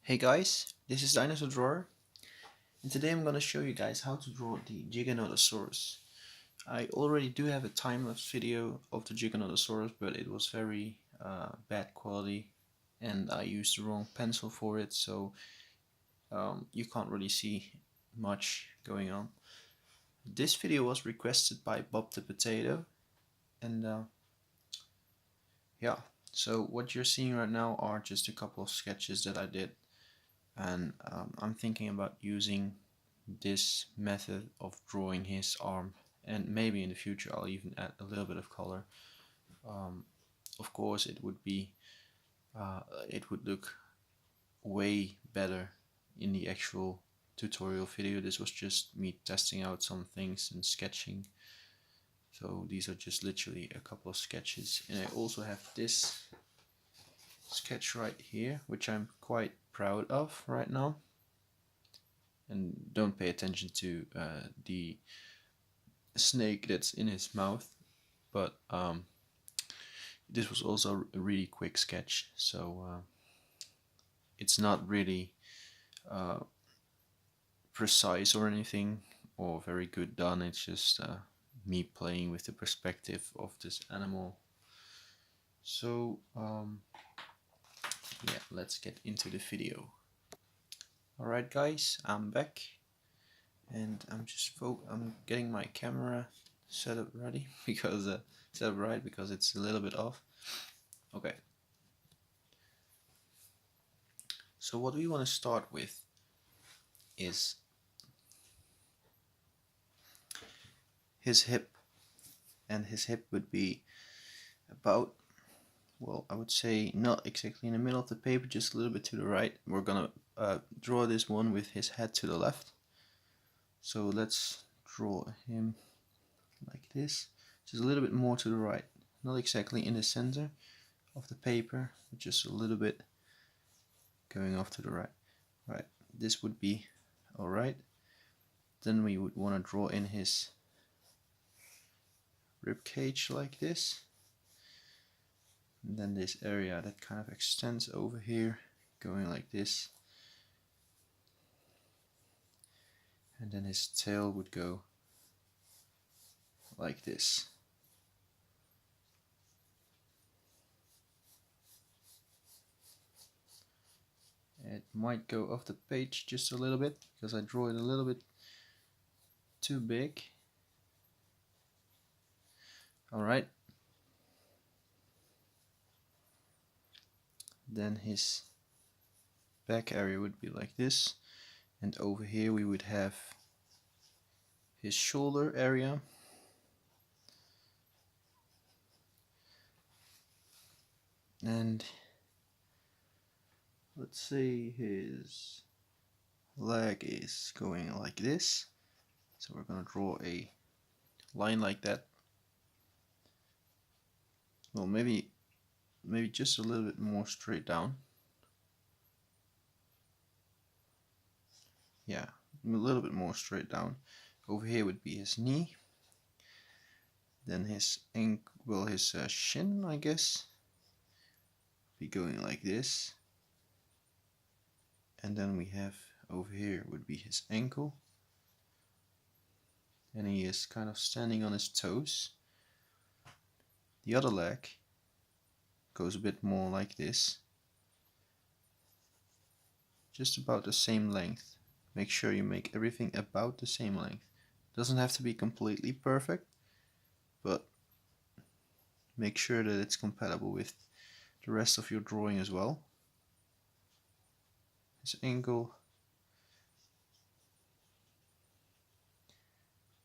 Hey guys, this is Dinosaur Drawer, and today I'm gonna show you guys how to draw the Giganotosaurus. I already do have a time-lapse video of the Giganotosaurus, but it was very bad quality and I used the wrong pencil for it, so you can't really see much going on. This video was requested by Bob the Potato, and yeah, so what you're seeing right now are just a couple of sketches that I did, and I'm thinking about using this method of drawing his arm, and maybe in the future I'll even add a little bit of color. Of course it would look way better in the actual tutorial video. This was just me testing out some things and sketching, so these are just literally a couple of sketches. And I also have this sketch right here, which I'm quite proud of right now. And don't pay attention to the snake that's in his mouth, but this was also a really quick sketch, so it's not really precise or anything or very good done. It's just me playing with the perspective of this animal. So yeah, let's get into the video. Alright guys, I'm back, and I'm getting my camera set up ready because set up right because it's a little bit off. Okay. So what we want to start with is his hip, and his hip would be about, well, I would say not exactly in the middle of the paper, just a little bit to the right. We're gonna draw this one with his head to the left. So let's draw him like this, just a little bit more to the right, not exactly in the center of the paper, but just a little bit going off to the right. Right, this would be alright. Then we would want to draw in his rib cage like this, and then this area that kind of extends over here, going like this, and then his tail would go like this. It might go off the page just a little bit because I draw it a little bit too big. Alright. Then his back area would be like this, and over here we would have his shoulder area. And let's say his leg is going like this, so we're gonna draw a line like that. Well, maybe just a little bit more straight down. Yeah, a little bit more straight down. Over here would be his knee, then his ankle, well, his shin, I guess, be going like this. And then we have over here would be his ankle, and he is kind of standing on his toes. The other leg goes a bit more like this, just about the same length. Make sure you make everything about the same length. Doesn't have to be completely perfect, but make sure that it's compatible with the rest of your drawing as well. His ankle,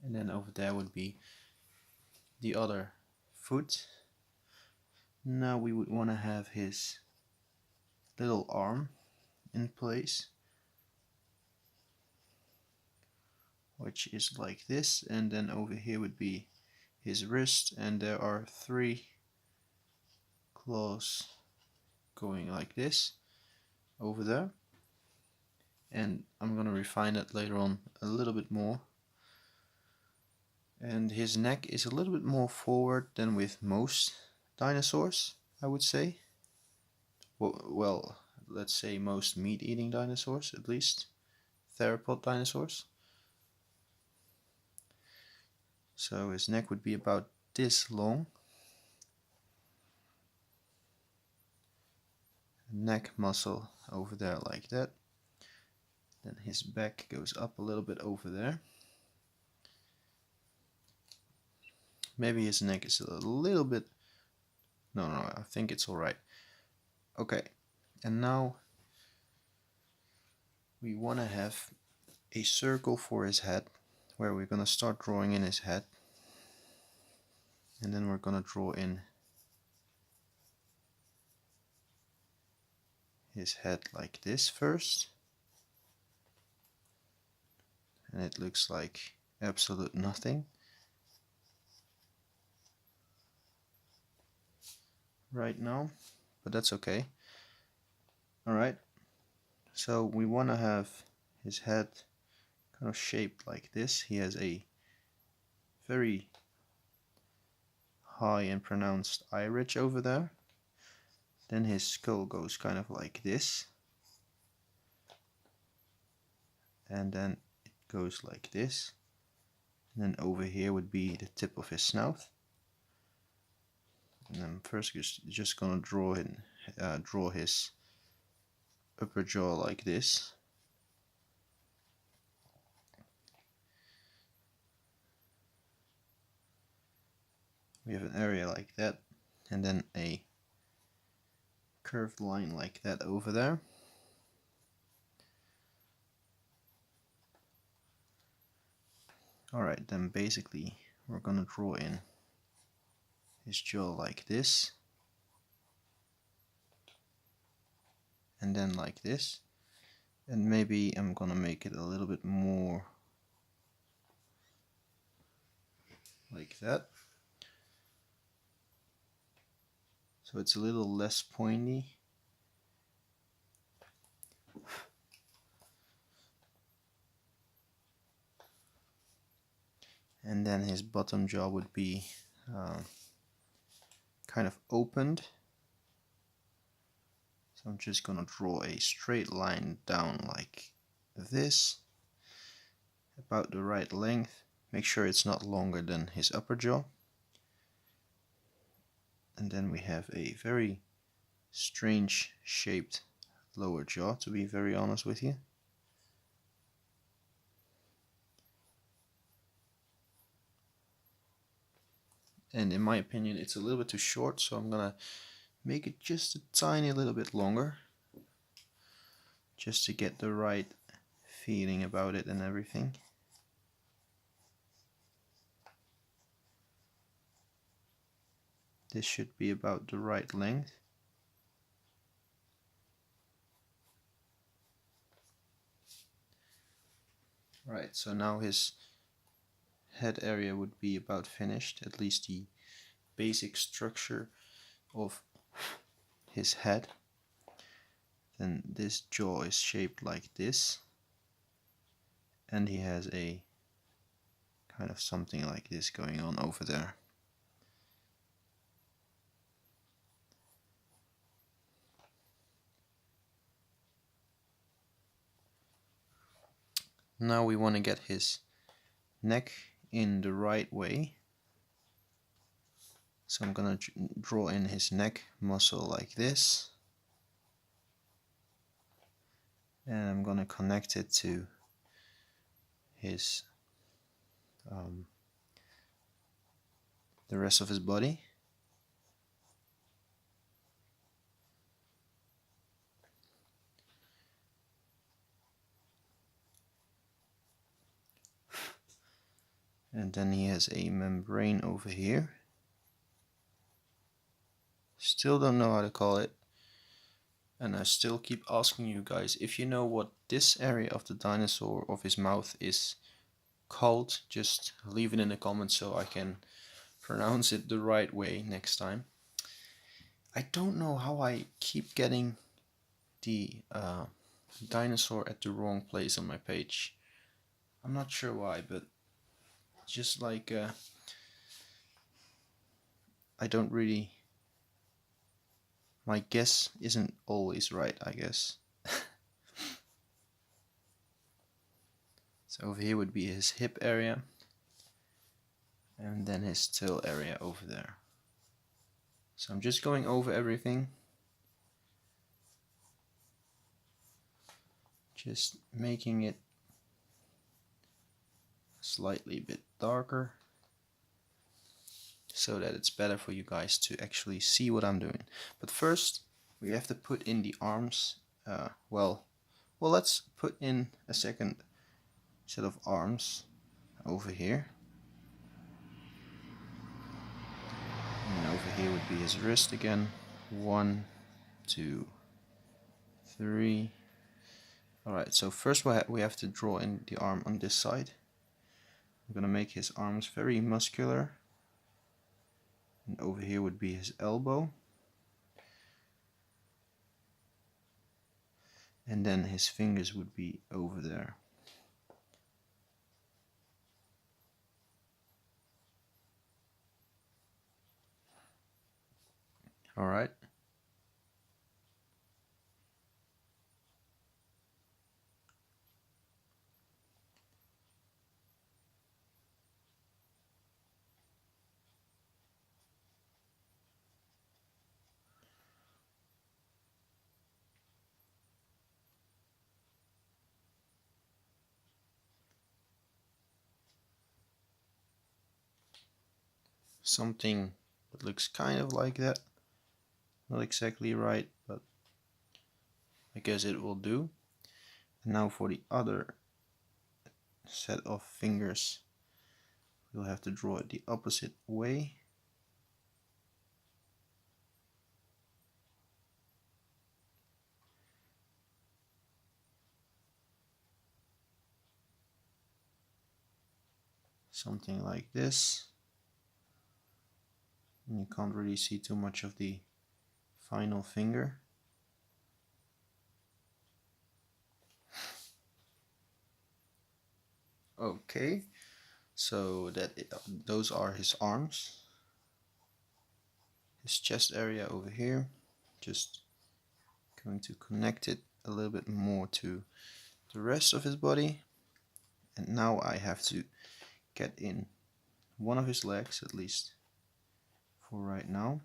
and then over there would be the other foot. Now we would want to have his little arm in place, which is like this, and then over here would be his wrist, and there are 3 claws going like this over there, and I'm gonna refine that later on a little bit more. And his neck is a little bit more forward than with most dinosaurs, I would say. Well, let's say most meat-eating dinosaurs, at least theropod dinosaurs. So his neck would be about this long. Neck muscle over there like that. Then his back goes up a little bit over there. Maybe his neck is a little bit... No, I think it's alright. Okay, and now we want to have a circle for his head, where we're going to start drawing in his head. And then we're going to draw in his head like this first. And it looks like absolute nothing right now, but that's okay. Alright, so we want to have his head kind of shaped like this. He has a very high and pronounced eye ridge over there. Then his skull goes kind of like this. And then it goes like this. And then over here would be the tip of his snout. And then first just gonna draw his upper jaw like this. We have an area like that, and then a curved line like that over there. Alright, then basically we're gonna draw in his jaw like this, and then like this, and maybe I'm gonna make it a little bit more like that, so it's a little less pointy. And then his bottom jaw would be kind of opened. So I'm just gonna draw a straight line down like this, about the right length. Make sure it's not longer than his upper jaw. And then we have a very strange shaped lower jaw, to be very honest with you. And in my opinion it's a little bit too short, so I'm gonna make it just a tiny little bit longer, just to get the right feeling about it and everything. This should be about the right length. Right, so now his head area would be about finished, at least the basic structure of his head. Then this jaw is shaped like this, and he has a kind of something like this going on over there. Now we want to get his neck in the right way. So I'm gonna draw in his neck muscle like this. And I'm gonna connect it to his the rest of his body. And then he has a membrane over here. Still don't know how to call it. And I still keep asking you guys, if you know what this area of the dinosaur of his mouth is called, just leave it in the comments so I can pronounce it the right way next time. I don't know how I keep getting the dinosaur at the wrong place on my page. I'm not sure why, but just like I don't really My guess isn't always right, I guess. So over here would be his hip area, and then his tail area over there. So I'm just going over everything, just making it slightly a bit darker so that it's better for you guys to actually see what I'm doing. But first we have to put in the arms. Well, let's put in a second set of arms over here. And over here would be his wrist again. 1, 2, 3. Alright, so first we have to draw in the arm on this side. I'm gonna make his arms very muscular. And over here would be his elbow. And then his fingers would be over there. Alright. Something that looks kind of like that. Not exactly right, but I guess it will do. And now for the other set of fingers, we'll have to draw it the opposite way. Something like this. And you can't really see too much of the final finger. Okay, so those are his arms. His chest area over here. Just going to connect it a little bit more to the rest of his body. And now I have to get in one of his legs, at least for right now.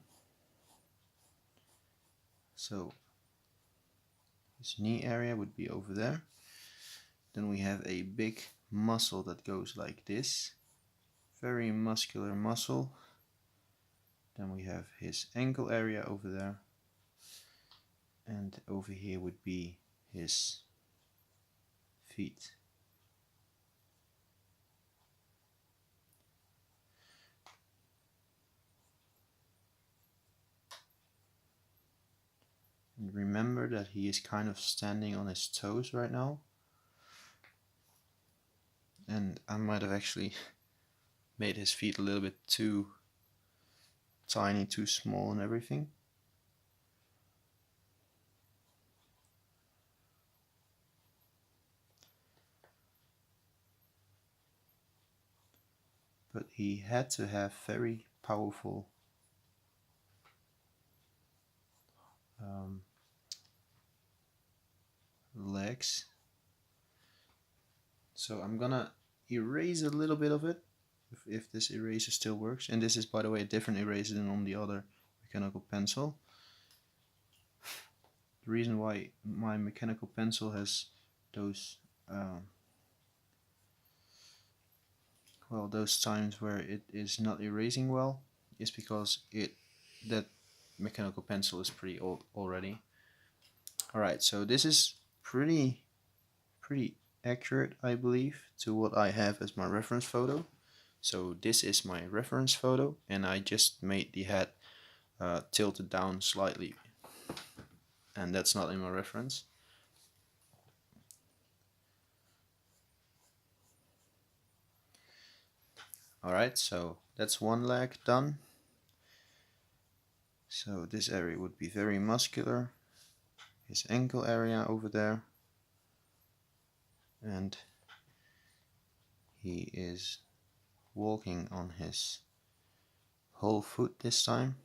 So his knee area would be over there. Then we have a big muscle that goes like this, very muscular muscle. Then we have his ankle area over there, and over here would be his feet. And remember that he is kind of standing on his toes right now. And I might have actually made his feet a little bit too tiny, too small and everything. But he had to have very powerful legs. So I'm gonna erase a little bit of it, if this eraser still works. And this is, by the way, a different eraser than on the other mechanical pencil. The reason why my mechanical pencil has those those times where it is not erasing well is because that mechanical pencil is pretty old already. Alright, so this is pretty accurate, I believe, to what I have as my reference photo. So this is my reference photo, and I just made the head tilted down slightly, and that's not in my reference. Alright, so that's one leg done. So this area would be very muscular. His ankle area over there. And he is walking on his whole foot this time.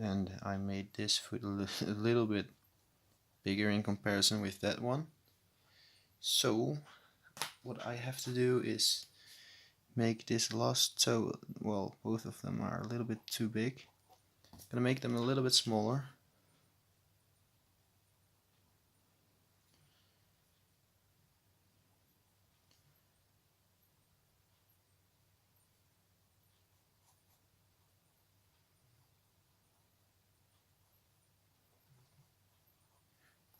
and I made this foot a little bit bigger in comparison with that one. So what I have to do is make this last toe, well, both of them are a little bit too big. I'm gonna make them a little bit smaller.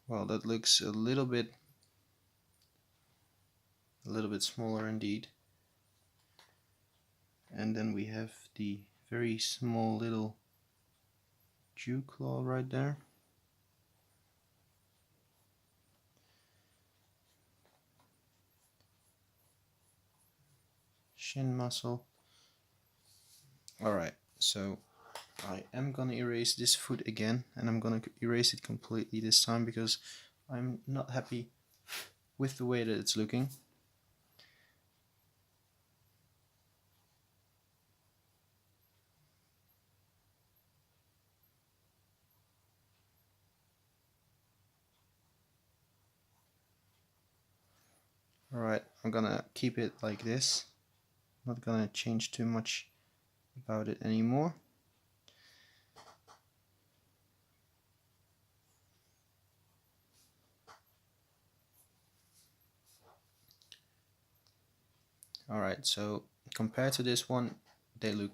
Well, that looks a little bit smaller indeed. And then we have the very small little dew claw right there. Shin muscle. Alright, so I am gonna erase this foot again, and I'm gonna erase it completely this time because I'm not happy with the way that it's looking. Alright, I'm gonna keep it like this. Not gonna change too much about it anymore. Alright, so compared to this one, they look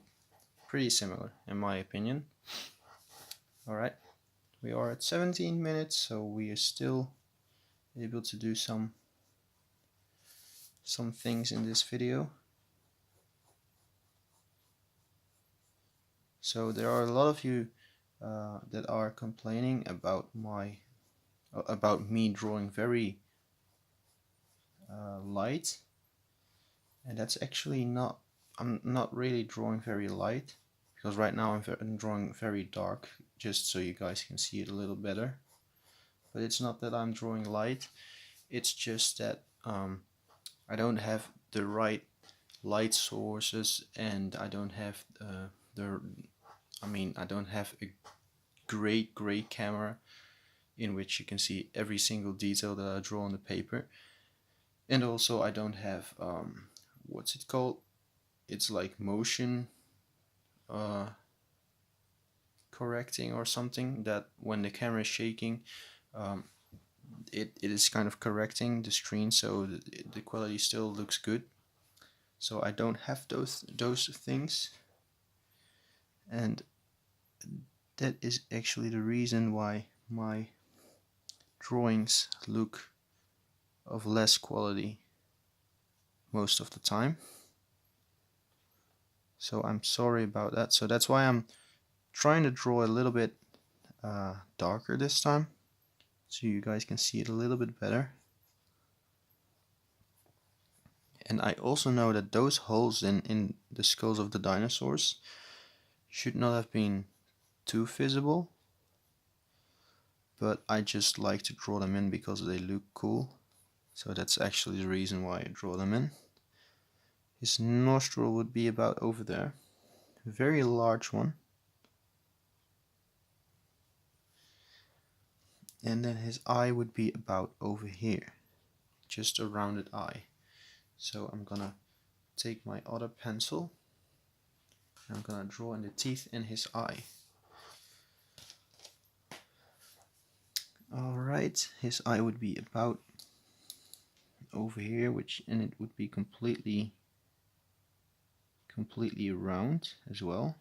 pretty similar in my opinion. Alright, we are at 17 minutes, so we are still able to do some things in this video. So there are a lot of you that are complaining about me drawing very light, and that's actually not. I'm not really drawing very light, because right now I'm drawing very dark, just so you guys can see it a little better. But it's not that I'm drawing light, it's just that I don't have the right light sources, and I don't have I don't have a great camera in which you can see every single detail that I draw on the paper. And also I don't have what's it called? It's like motion correcting or something, that when the camera is shaking, it is kind of correcting the screen so the quality still looks good. So I don't have those things, and that is actually the reason why my drawings look of less quality most of the time. So I'm sorry about that. So that's why I'm trying to draw a little bit darker this time, so you guys can see it a little bit better. And I also know that those holes in the skulls of the dinosaurs should not have been too visible, but I just like to draw them in because they look cool. So that's actually the reason why I draw them in. His nostril would be about over there, a very large one. And then his eye would be about over here, just a rounded eye. So I'm gonna take my other pencil and I'm gonna draw in the teeth in his eye. Alright, his eye would be about over here, and it would be completely round as well.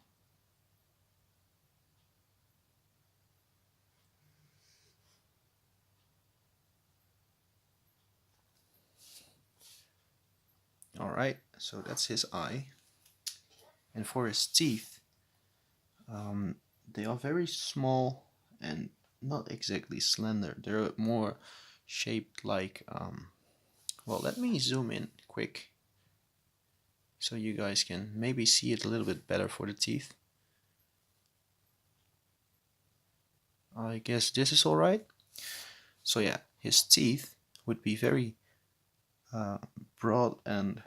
Alright, so that's his eye. And for his teeth, they are very small and not exactly slender. They're more shaped like, well, let me zoom in quick so you guys can maybe see it a little bit better for the teeth. I guess this is alright. So yeah, his teeth would be very broad and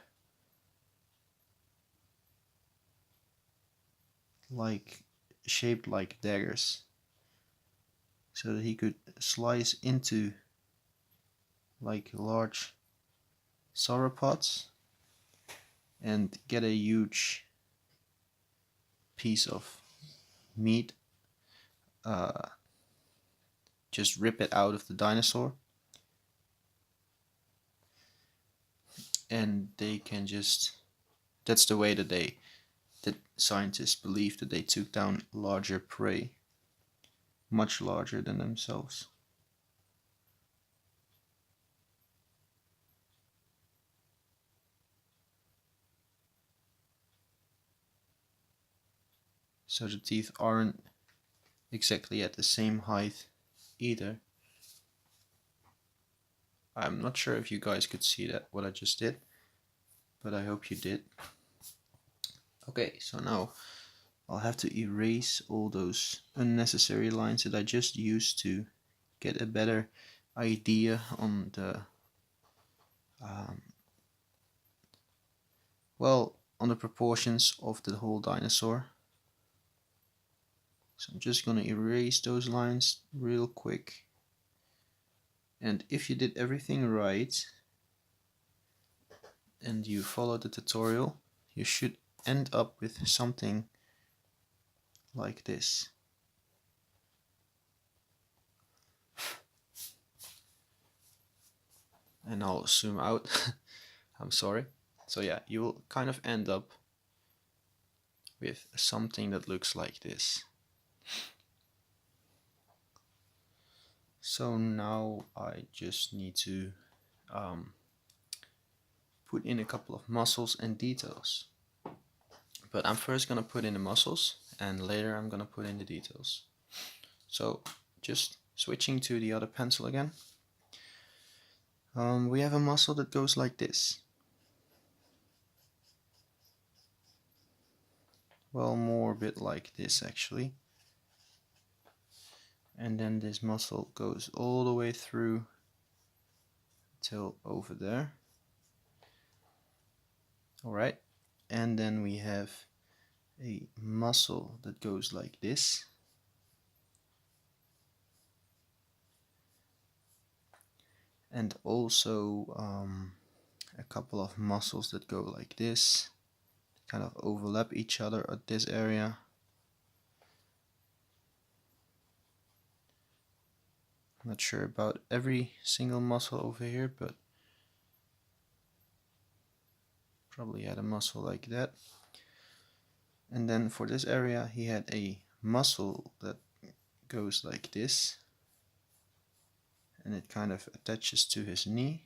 like shaped like daggers, so that he could slice into like large sauropods and get a huge piece of meat, just rip it out of the dinosaur, and they can just, that's the way that scientists believe that they took down larger prey, much larger than themselves. So the teeth aren't exactly at the same height either. I'm not sure if you guys could see that, what I just did, but I hope you did. Okay, so now I'll have to erase all those unnecessary lines that I just used to get a better idea on the on the proportions of the whole dinosaur. So I'm just going to erase those lines real quick. And if you did everything right and you followed the tutorial, you should end up with something like this. And I'll zoom out. I'm sorry. So yeah, you will kind of end up with something that looks like this. So now I just need to put in a couple of muscles and details. But I'm first going to put in the muscles, and later I'm going to put in the details. So just switching to the other pencil again. We have a muscle that goes like this. Well, more a bit like this actually. And then this muscle goes all the way through till over there. Alright, and then we have a muscle that goes like this. And also a couple of muscles that go like this, kind of overlap each other at this area. I'm not sure about every single muscle over here, but probably had a muscle like that. And then for this area he had a muscle that goes like this, and it kind of attaches to his knee,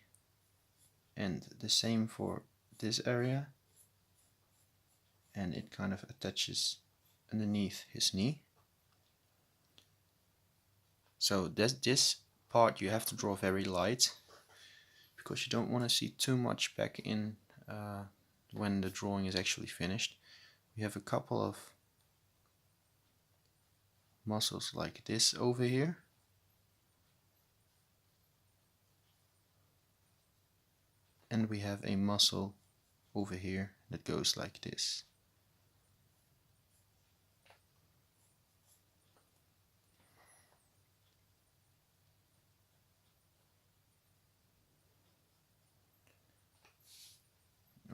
and the same for this area, and it kind of attaches underneath his knee. So this part you have to draw very light, because you don't want to see too much back in when the drawing is actually finished. We have a couple of muscles like this over here. And we have a muscle over here that goes like this.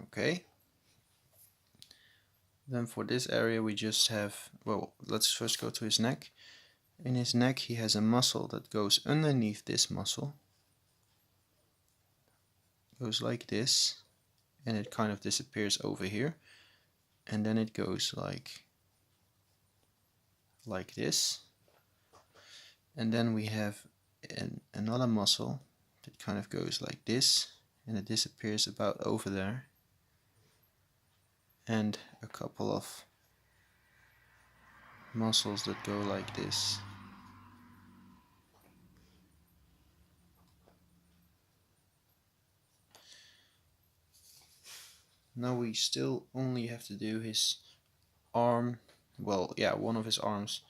Okay. Then for this area we just have, well, let's first go to his neck. In his neck he has a muscle that goes underneath this muscle. Goes like this, and it kind of disappears over here. And then it goes like this. And then we have another muscle that kind of goes like this, and it disappears about over there. And a couple of muscles that go like this. Now we still only have to do his arm, well, yeah, one of his arms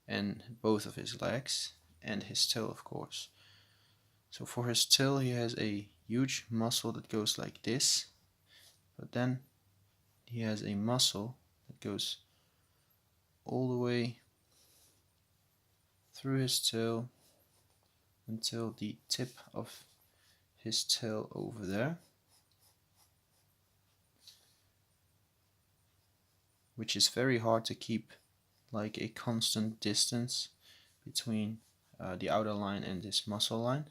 and both of his legs, and his tail, of course. So for his tail he has a huge muscle that goes like this, but then he has a muscle that goes all the way through his tail until the tip of his tail over there, which is very hard to keep like a constant distance between the outer line and this muscle line.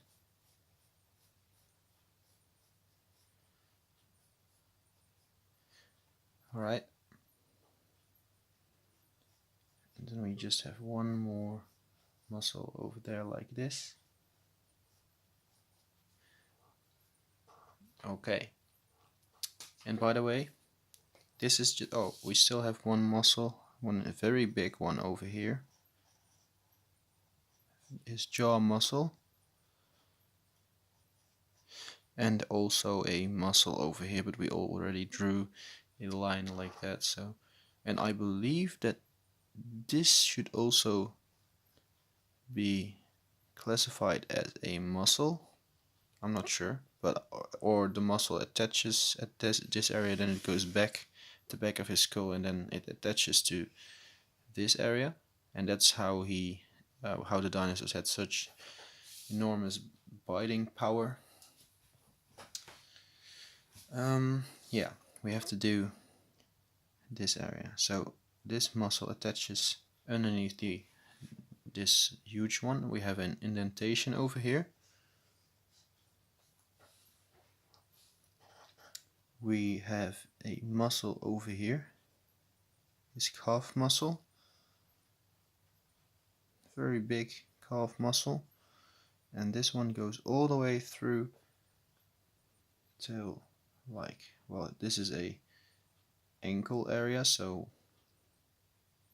Alright, and then we just have one more muscle over there like this. Okay, and by the way, this is just, oh, we still have one muscle, a very big one over here, his jaw muscle, and also a muscle over here, but we already drew a line like that. So, and I believe that this should also be classified as a muscle. I'm not sure, but or the muscle attaches at this area, then it goes back the back of his skull, and then it attaches to this area, and that's how how the dinosaurs had such enormous biting power. Yeah, we have to do this area. So this muscle attaches underneath this huge one. We have an indentation over here. We have a muscle over here, this calf muscle, very big calf muscle, and this one goes all the way through till like, well, this is a ankle area, so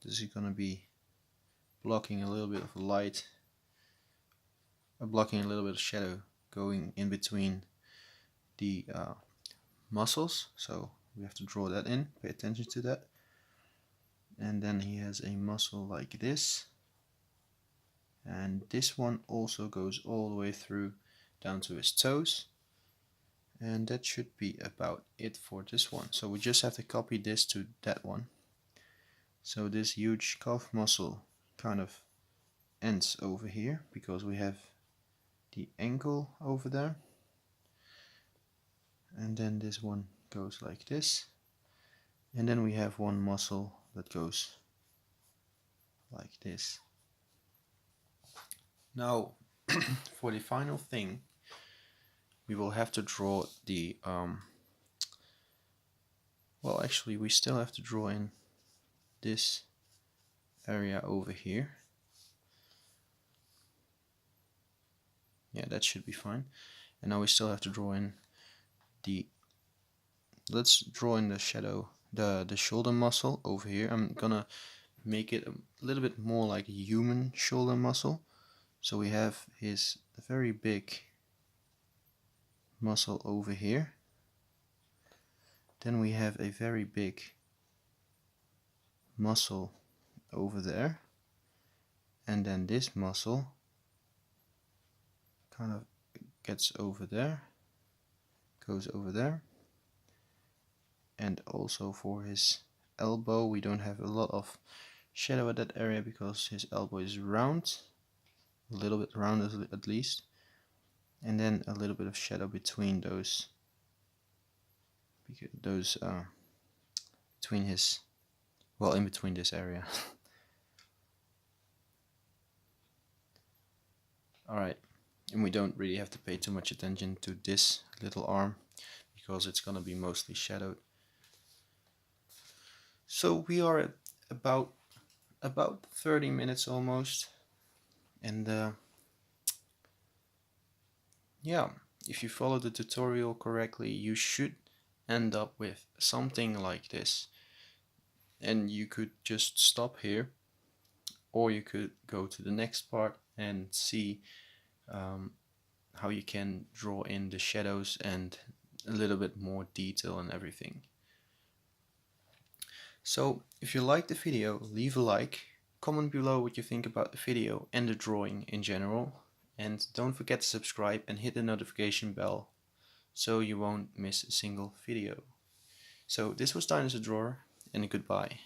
this is gonna be blocking a little bit of light, blocking a little bit of shadow going in between the muscles, so we have to draw that in, pay attention to that. And then he has a muscle like this, and this one also goes all the way through down to his toes, and that should be about it for this one. So we just have to copy this to that one. So this huge calf muscle kind of ends over here because we have the ankle over there, and then this one goes like this, and then we have one muscle that goes like this. Now for the final thing, we will have to draw the well, actually we still have to draw in this area over here. Yeah, that should be fine. And now we still have to draw in let's draw in the shadow, the shoulder muscle over here. I'm gonna make it a little bit more like a human shoulder muscle. So we have his very big muscle over here. Then we have a very big muscle over there. And then this muscle kind of gets over there, goes over there. And also for his elbow, we don't have a lot of shadow at that area because his elbow is round, a little bit round at least, and then a little bit of shadow between those, between his, well, in between this area. Alright, and we don't really have to pay too much attention to this little arm because it's gonna be mostly shadowed. So we are at about 30 minutes almost, and yeah, if you follow the tutorial correctly, you should end up with something like this. And you could just stop here, or you could go to the next part and see how you can draw in the shadows and a little bit more detail and everything. So if you liked the video, leave a like, comment below what you think about the video and the drawing in general, and don't forget to subscribe and hit the notification bell so you won't miss a single video. So this was Dinosaur Drawer, and goodbye.